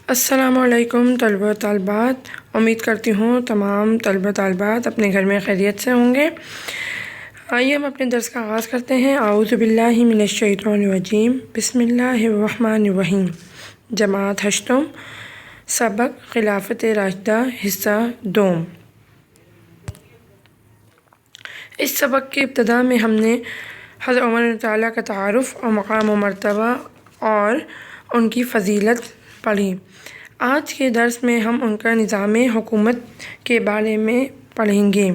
السلام علیکم طلبہ و طالبات، امید کرتی ہوں تمام طلبہ طالبات اپنے گھر میں خیریت سے ہوں گے۔ آئیے ہم اپنے درس کا آغاز کرتے ہیں۔ اعوذ باللہ من الشیطان الرجیم، بسم اللہ الرحمن الرحیم۔ جماعت ہشتم، سبق خلافت راشدہ، حصہ دوم۔ اس سبق کی ابتدا میں ہم نے حضرت عمر رضی اللہ عنہ کا تعارف اور مقام و مرتبہ اور ان کی فضیلت پڑھی۔ آج کے درس میں ہم ان کا نظام حکومت کے بارے میں پڑھیں گے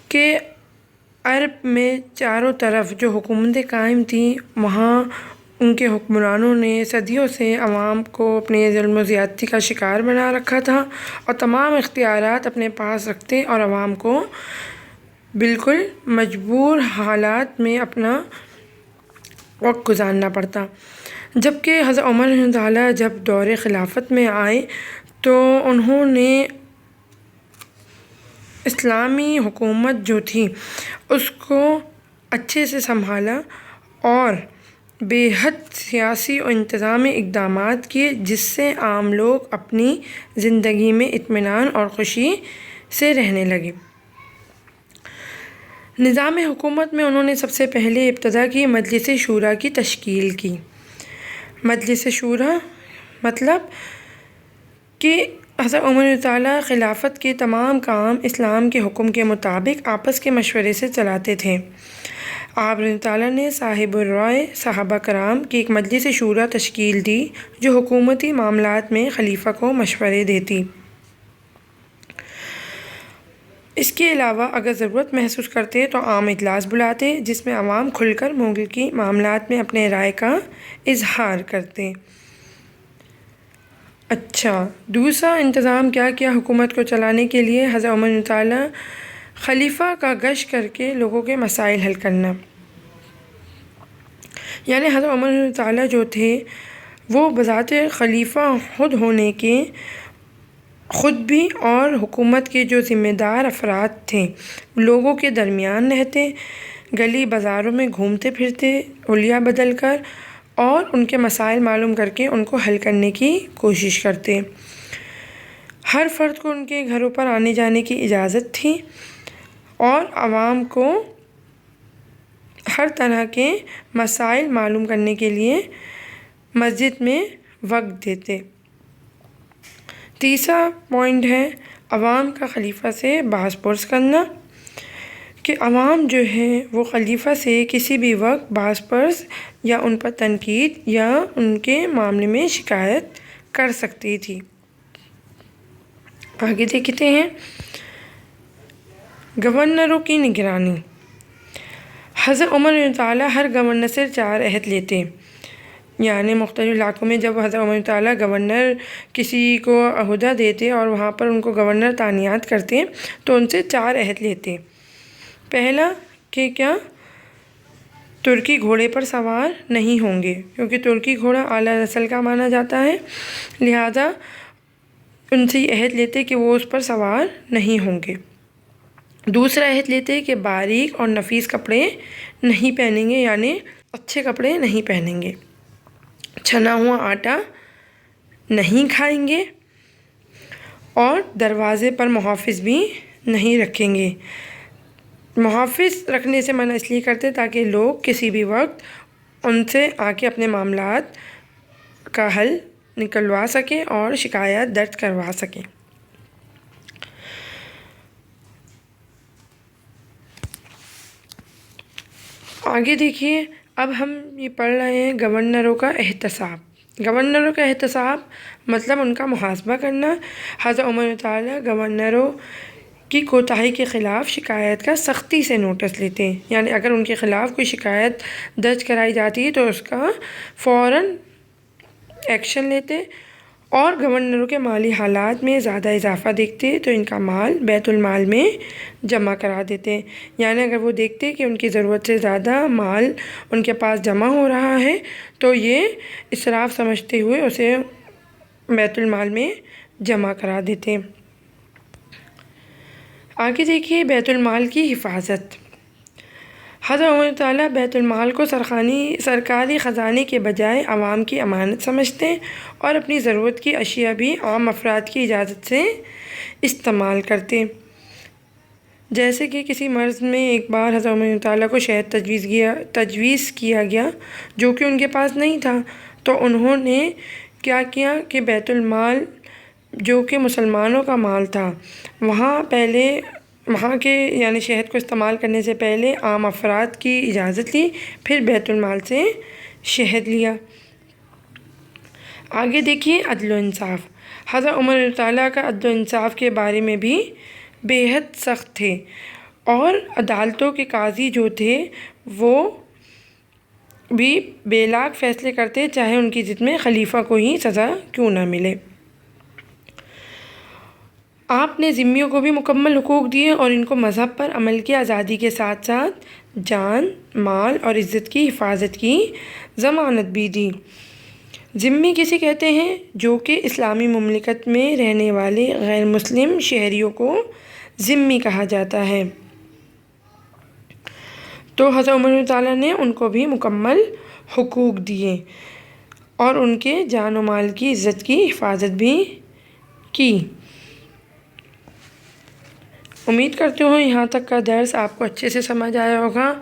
کہ عرب میں چاروں طرف جو حکومتیں قائم تھیں، وہاں ان کے حکمرانوں نے صدیوں سے عوام کو اپنے ظلم و زیادتی کا شکار بنا رکھا تھا اور تمام اختیارات اپنے پاس رکھتے اور عوام کو بالکل مجبور حالات میں اپنا وقت گزارنا پڑتا۔ جبکہ حضرت عمر رضی اللہ عنہ جب دور خلافت میں آئے تو انہوں نے اسلامی حکومت جو تھی اس کو اچھے سے سنبھالا اور بے حد سیاسی اور انتظامی اقدامات کیے، جس سے عام لوگ اپنی زندگی میں اطمینان اور خوشی سے رہنے لگے۔ نظام حکومت میں انہوں نے سب سے پہلے ابتدا کی مجلس شورا کی تشکیل کی۔ مجلس شورا مطلب کہ حضرت عمر رضی اللہ عنہ خلافت کے تمام کام اسلام کے حکم کے مطابق آپس کے مشورے سے چلاتے تھے۔ آپ رضی اللہ عنہ نے صاحب الرائے صحابہ کرام کی ایک مجلس شورا تشکیل دی جو حکومتی معاملات میں خلیفہ کو مشورے دیتی۔ اس کے علاوہ اگر ضرورت محسوس کرتے تو عام اجلاس بلاتے جس میں عوام کھل کر ملکی معاملات میں اپنے رائے کا اظہار کرتے۔ دوسرا انتظام کیا کیا حکومت کو چلانے کے لیے؟ حضرت عمر رضی اللہ عنہ خلیفہ کا گشت کر کے لوگوں کے مسائل حل کرنا، یعنی حضرت عمر رضی اللہ عنہ جو تھے وہ بذات خلیفہ خود ہونے کے خود بھی اور حکومت کے جو ذمہ دار افراد تھے لوگوں کے درمیان رہتے، گلی بازاروں میں گھومتے پھرتے حلیہ بدل کر اور ان کے مسائل معلوم کر کے ان کو حل کرنے کی کوشش کرتے۔ ہر فرد کو ان کے گھروں پر آنے جانے کی اجازت تھی اور عوام کو ہر طرح کے مسائل معلوم کرنے کے لیے مسجد میں وقت دیتے۔ تیسرا پوائنٹ ہے عوام کا خلیفہ سے بحث پرس کرنا، کہ عوام جو ہے وہ خلیفہ سے کسی بھی وقت بحث پرس یا ان پر تنقید یا ان کے معاملے میں شکایت کر سکتی تھی۔ آگے دیکھتے ہیں گورنروں کی نگرانی۔ حضرت عمر رضی اللہ عنہ ہر گورنر سے 4 عہد لیتے، یعنی مختلف علاقوں میں جب حضرت عمر رضی اللہ عنہ گورنر کسی کو عہدہ دیتے اور وہاں پر ان کو گورنر تعینات کرتے تو ان سے 4 عہد لیتے۔ پہلا کہ کیا ترکی گھوڑے پر سوار نہیں ہوں گے، کیونکہ ترکی گھوڑا اعلیٰ نسل کا مانا جاتا ہے، لہذا ان سے یہ عہد لیتے کہ وہ اس پر سوار نہیں ہوں گے۔ دوسرا عہد لیتے کہ باریک اور نفیس کپڑے نہیں پہنیں گے، یعنی اچھے کپڑے نہیں پہنیں گے، چھنا ہوا آٹا نہیں کھائیں گے اور دروازے پر محافظ بھی نہیں رکھیں گے۔ محافظ رکھنے سے منع اس لیے کرتے تاکہ لوگ کسی بھی وقت ان سے آ کے اپنے معاملات کا حل نکلوا سکیں اور شکایات درج کروا سکیں۔ آگے دیکھیے، اب ہم یہ پڑھ رہے ہیں گورنروں کا احتساب۔ گورنروں کا احتساب مطلب ان کا محاسبہ کرنا۔ حضرت عمر رضی اللہ عنہ گورنروں کی کوتاہی کے خلاف شکایت کا سختی سے نوٹس لیتے، یعنی اگر ان کے خلاف کوئی شکایت درج کرائی جاتی تو اس کا فوراً ایکشن لیتے، اور گورنروں کے مالی حالات میں زیادہ اضافہ دیکھتے تو ان کا مال بیت المال میں جمع کرا دیتے، یعنی اگر وہ دیکھتے کہ ان کی ضرورت سے زیادہ مال ان کے پاس جمع ہو رہا ہے تو یہ اسراف سمجھتے ہوئے اسے بیت المال میں جمع کرا دیتے۔ آگے دیکھیے بیت المال کی حفاظت۔ حضرت عمر تعالیٰ بیت المال کو سرکاری خزانے کے بجائے عوام کی امانت سمجھتے اور اپنی ضرورت کی اشیاء بھی عام افراد کی اجازت سے استعمال کرتے۔ جیسے کہ کسی مرض میں ایک بار حضرت عمر تعالیٰ کو شہد تجویز کیا گیا جو کہ ان کے پاس نہیں تھا، تو انہوں نے کیا کیا کہ بیت المال جو کہ مسلمانوں کا مال تھا وہاں کے یعنی شہد کو استعمال کرنے سے پہلے عام افراد کی اجازت لی، پھر بیت المال سے شہد لیا۔ آگے دیکھیے عدل و انصاف۔ حضرت عمر تعالیٰ کا عدل و انصاف کے بارے میں بھی بے حد سخت تھے، اور عدالتوں کے قاضی جو تھے وہ بھی بے لاگ فیصلے کرتے، چاہے ان کی ضد میں خلیفہ کو ہی سزا کیوں نہ ملے۔ آپ نے ذمیوں کو بھی مکمل حقوق دیے اور ان کو مذہب پر عمل کی آزادی کے ساتھ ساتھ جان، مال اور عزت کی حفاظت کی ضمانت بھی دی۔ ذمی کسے کہتے ہیں؟ جو کہ اسلامی مملکت میں رہنے والے غیر مسلم شہریوں کو ذمی کہا جاتا ہے۔ تو حضرت عمر تعالیٰ نے ان کو بھی مکمل حقوق دیے اور ان کے جان و مال کی عزت کی حفاظت بھی کی۔ امید کرتی ہوں یہاں تک کا درس آپ کو اچھے سے سمجھ آیا ہوگا۔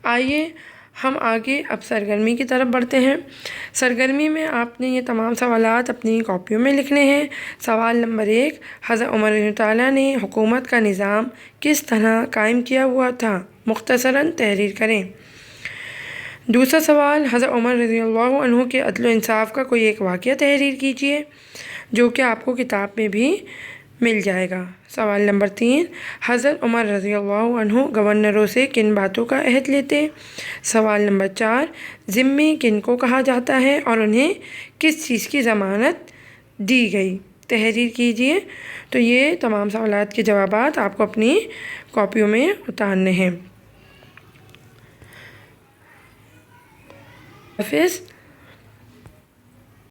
آئیے ہم آگے اب سرگرمی کی طرف بڑھتے ہیں۔ سرگرمی میں آپ نے یہ تمام سوالات اپنی کاپیوں میں لکھنے ہیں۔ سوال نمبر 1، حضرت عمر تعالیٰ نے حکومت کا نظام کس طرح قائم کیا ہوا تھا؟ مختصراً تحریر کریں۔ دوسرا سوال، حضرت عمر رضی اللہ عنہ کے عدل و انصاف کا کوئی ایک واقعہ تحریر کیجیے جو کہ آپ کو کتاب میں بھی مل جائے گا۔ سوال نمبر 3، حضرت عمر رضی اللہ عنہ گورنروں سے کن باتوں کا عہد لیتے؟ سوال نمبر 4، ذمی کن کو کہا جاتا ہے اور انہیں کس چیز کی ضمانت دی گئی؟ تحریر کیجیے۔ تو یہ تمام سوالات کے جوابات آپ کو اپنی کاپیوں میں اتارنے ہیں۔ حافظ۔